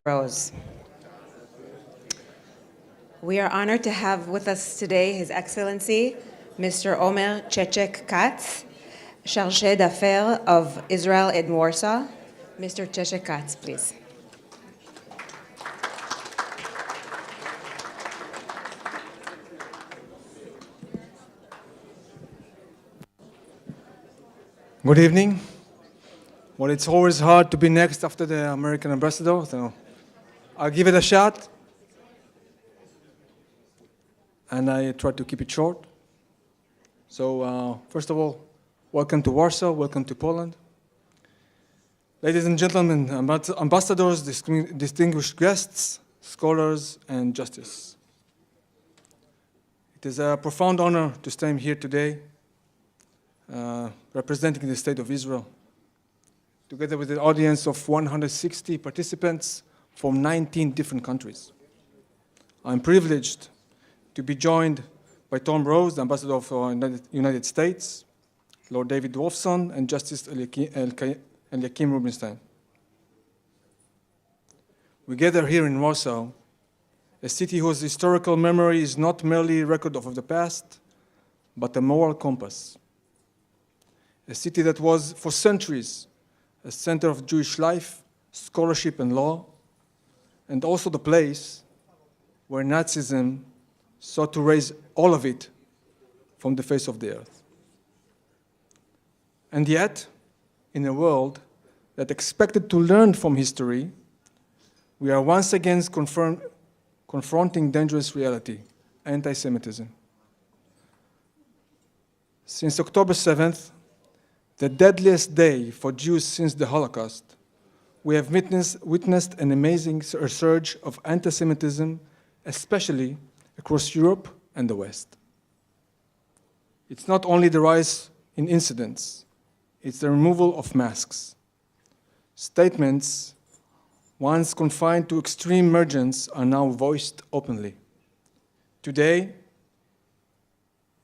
Rose. We are honored to have with us today His Excellency, Mr. Omer Chechek Katz, Chargé d'Affaires of Israel in Warsaw. Mr. Chechek Katz, please. Good evening. Well, it's always hard to be next after the American ambassador, so I'll give it a shot. And I try to keep it short. So, first of all, welcome to Warsaw, welcome to Poland. Ladies and gentlemen, ambassadors, distinguished guests, scholars, and justice. It is a profound honor to stand here today, representing the State of Israel, together with an audience of 160 participants from 19 different countries. I'm privileged to be joined by Tom Rose, the Ambassador of the United States, Lord David Wolfson, and Justice Eliakim Rubinstein. We gather here in Warsaw, a city whose historical memory is not merely a record of the past, but a moral compass. A city that was, for centuries, a center of Jewish life, scholarship, and law, and also the place where Nazism sought to erase all of it from the face of the earth. And yet, in a world that expected to learn from history, we are once again confronting dangerous reality, anti-Semitism. Since October 7th, the deadliest day for Jews since the Holocaust, we have witnessed an amazing surge of anti-Semitism, especially across Europe and the West. It's not only the rise in incidents, it's the removal of masks. Statements once confined to extreme margins are now voiced openly. Today,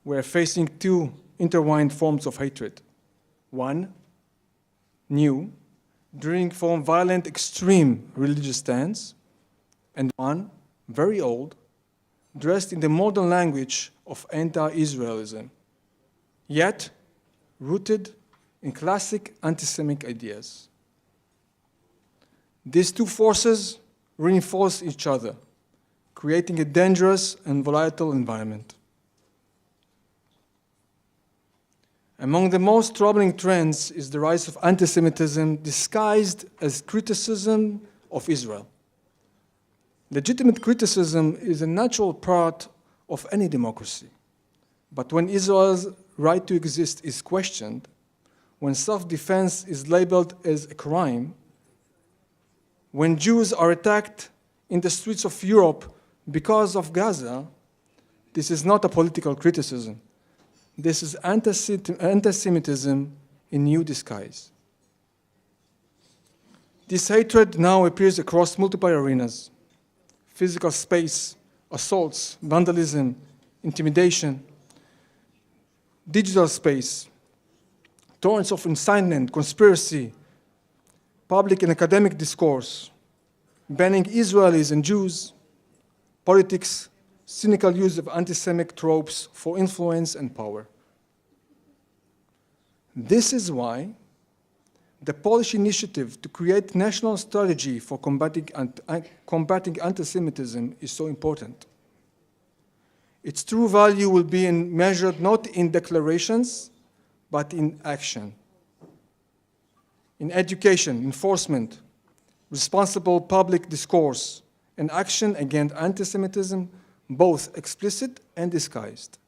we're facing two intertwined forms of hatred. One, new, driven from violent extreme religious stance, and one, very old, dressed in the modern language of anti-Israelism, yet rooted in classic anti-Semitic ideas. These two forces reinforce each other, creating a dangerous and volatile environment. Among the most troubling trends is the rise of anti-Semitism disguised as criticism of Israel. Legitimate criticism is a natural part of any democracy. But when Israel's right to exist is questioned, when self-defense is labeled as a crime, when Jews are attacked in the streets of Europe because of Gaza, this is not a political criticism. This is anti-Semitism in new disguise. This hatred now appears across multiple arenas: physical space, assaults, vandalism, intimidation, digital space, torrents of incitement, conspiracy, public and academic discourse, banning Israelis and Jews, politics, cynical use of anti-Semitic tropes for influence and power. This is why the Polish initiative to create national strategy for combating anti-Semitism is so important. Its true value will be measured not in declarations, but in action. In education, enforcement, responsible public discourse, and action against anti-Semitism, both explicit and disguised.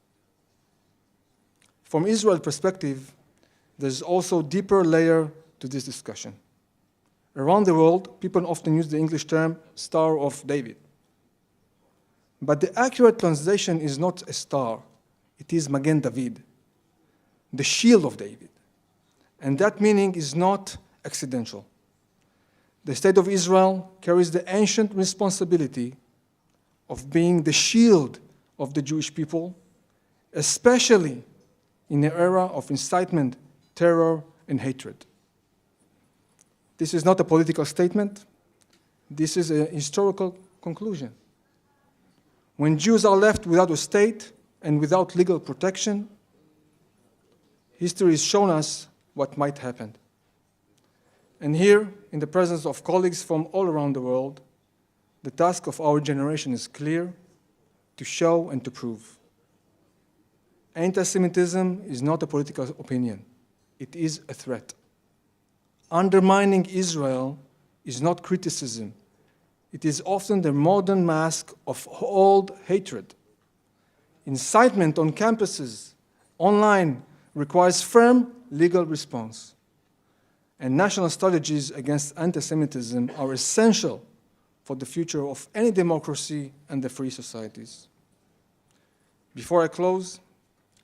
From Israel's perspective, there's also a deeper layer to this discussion. Around the world, people often use the English term Star of David. But the accurate translation is not a star, it is Magen David, the shield of David. And that meaning is not accidental. The State of Israel carries the ancient responsibility of being the shield of the Jewish people, especially in an era of incitement, terror, and hatred. This is not a political statement. This is a historical conclusion. When Jews are left without a state and without legal protection, history has shown us what might happen. And here, in the presence of colleagues from all around the world, the task of our generation is clear: to show and to prove. Anti-Semitism is not a political opinion. It is a threat. Undermining Israel is not criticism. It is often the modern mask of old hatred. Incitement on campuses, online, requires firm legal response. And national strategies against anti-Semitism are essential for the future of any democracy and the free societies. Before I close,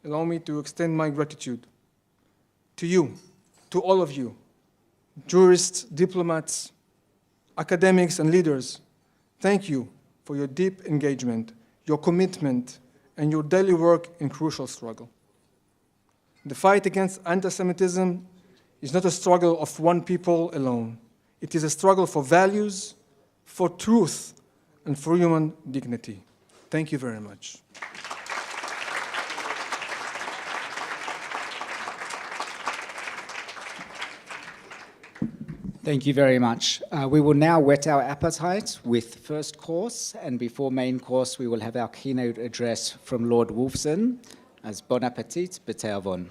allow me to extend my gratitude to you, to all of you, jurists, diplomats, academics, and leaders. Thank you for your deep engagement, your commitment, and your daily work in crucial struggle. The fight against anti-Semitism is not a struggle of one people alone. It is a struggle for values, for truth, and for human dignity. Thank you very much. Thank you very much. We will now whet our appetite with first course, and before main course, we will have our keynote address from Lord Wolfson as Bon Appetit, Beteavon.